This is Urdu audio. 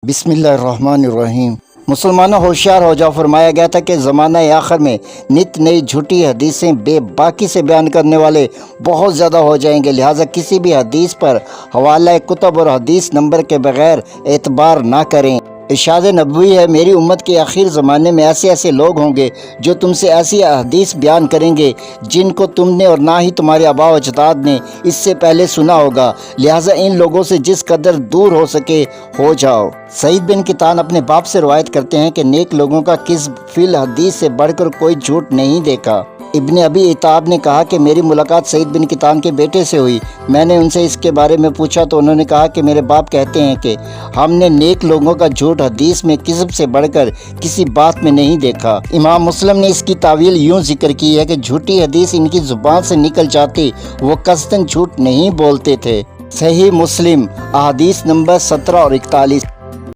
بسم اللہ الرحمن الرحیم۔ مسلمانوں ہوشیار ہو جاؤ، فرمایا گیا تھا کہ زمانہ آخر میں نت نئی جھوٹی حدیثیں بے باکی سے بیان کرنے والے بہت زیادہ ہو جائیں گے، لہٰذا کسی بھی حدیث پر حوالہ کتب اور حدیث نمبر کے بغیر اعتبار نہ کریں۔ ارشاد نبوی ہے، میری امت کے آخر زمانے میں ایسے لوگ ہوں گے جو تم سے ایسی حدیث بیان کریں گے جن کو تم نے اور نہ ہی تمہارے آباء و اجداد نے اس سے پہلے سنا ہوگا، لہٰذا ان لوگوں سے جس قدر دور ہو سکے ہو جاؤ۔ سعید بن کتان اپنے باپ سے روایت کرتے ہیں کہ نیک لوگوں کا کذب فی الحدیث سے بڑھ کر کوئی جھوٹ نہیں دیکھا۔ ابن ابی عتاب نے کہا کہ میری ملاقات سعید بن کتان کے بیٹے سے ہوئی، میں نے ان سے اس کے بارے میں پوچھا تو انہوں نے کہا کہ میرے باپ کہتے ہیں کہ ہم نے نیک لوگوں کا جھوٹ حدیث میں کذب سے بڑھ کر کسی بات میں نہیں دیکھا۔ امام مسلم نے اس کی تعویل یوں ذکر کی ہے کہ جھوٹی حدیث ان کی زبان سے نکل جاتی، وہ قصداً جھوٹ نہیں بولتے تھے۔ صحیح مسلم، احادیث نمبر 17 اور 41۔